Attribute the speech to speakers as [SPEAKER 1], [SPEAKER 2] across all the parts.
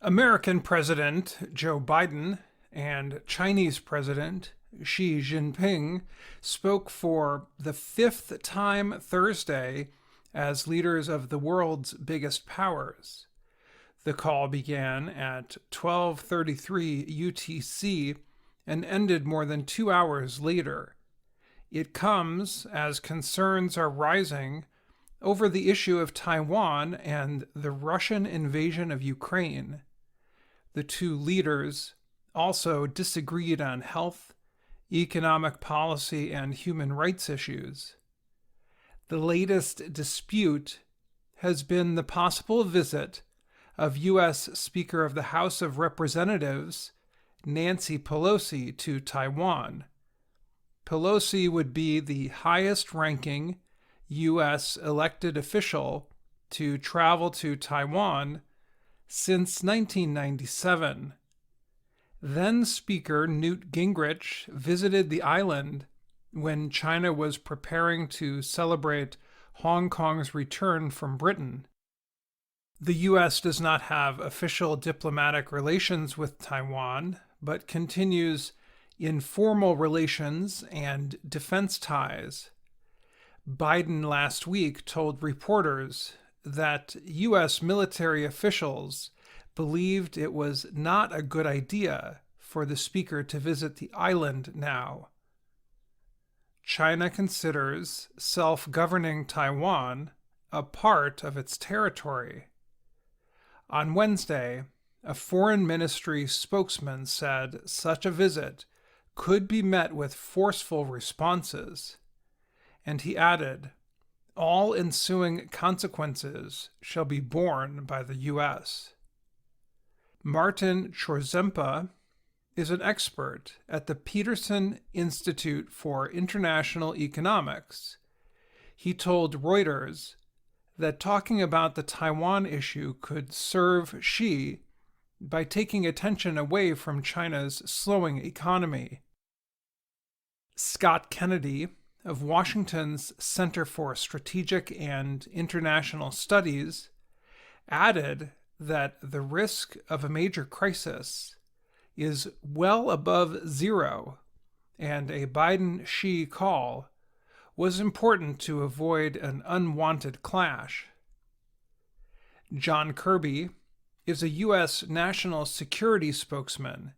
[SPEAKER 1] American President Joe Biden and Chinese President Xi Jinping spoke for the fifth time Thursday as leaders of the world's biggest powers. The call began at 12:33 UTC and ended more than 2 hours later. It comes as concerns are rising over the issue of Taiwan and the Russian invasion of Ukraine. The two leaders also disagreed on health, economic policy, and human rights issues. The latest dispute has been the possible visit of U.S. Speaker of the House of Representatives Nancy Pelosi to Taiwan. Pelosi would be the highest-ranking U.S. elected official to travel to Taiwan since 1997. Then Speaker Newt Gingrich visited the island when China was preparing to celebrate Hong Kong's return from Britain. The U.S. does not have official diplomatic relations with Taiwan, but continues informal relations and defense ties. Biden last week told reporters that U.S. military officials believed it was not a good idea for the speaker to visit the island now. China considers self-governing Taiwan a part of its territory. On Wednesday, a foreign ministry spokesman said such a visit could be met with forceful responses, and he added, "All ensuing consequences shall be borne by the U.S." Martin Chorzempa is an expert at the Peterson Institute for International Economics. He told Reuters that talking about the Taiwan issue could serve Xi by taking attention away from China's slowing economy. Scott Kennedy of Washington's Center for Strategic and International Studies added that the risk of a major crisis is well above zero, and a Biden-Xi call was important to avoid an unwanted clash. John Kirby is a U.S. national security spokesman.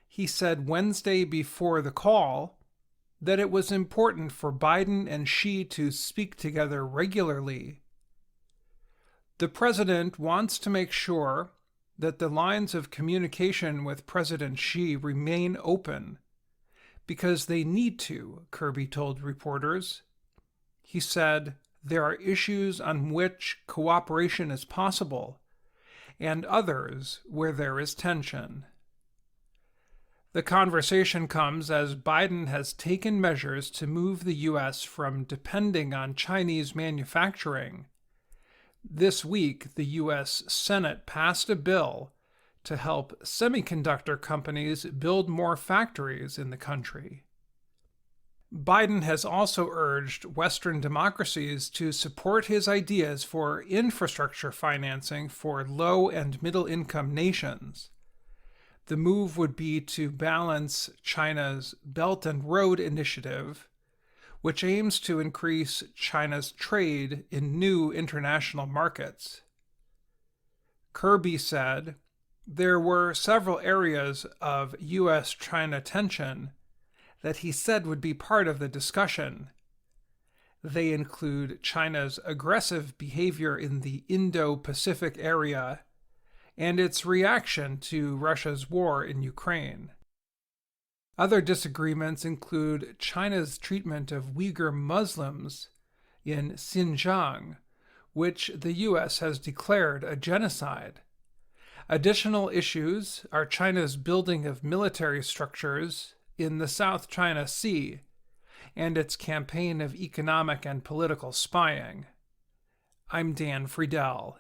[SPEAKER 1] He said Wednesday before the call that it was important for Biden and Xi to speak together regularly. The president wants to make sure that the lines of communication with President Xi remain open, because they need to, Kirby told reporters. He said, there are issues on which cooperation is possible, and others where there is tension. The conversation comes as Biden has taken measures to move the U.S. from depending on Chinese manufacturing. This week, the U.S. Senate passed a bill to help semiconductor companies build more factories in the country. Biden has also urged Western democracies to support his ideas for infrastructure financing for low and middle-income nations. The move would be to balance China's Belt and Road Initiative, which aims to increase China's trade in new international markets. Kirby said there were several areas of U.S.-China tension that he said would be part of the discussion. They include China's aggressive behavior in the Indo-Pacific area and its reaction to Russia's war in Ukraine. Other disagreements include China's treatment of Uyghur Muslims in Xinjiang, which the U.S. has declared a genocide. Additional issues are China's building of military structures in the South China Sea and its campaign of economic and political spying. I'm Dan Friedel.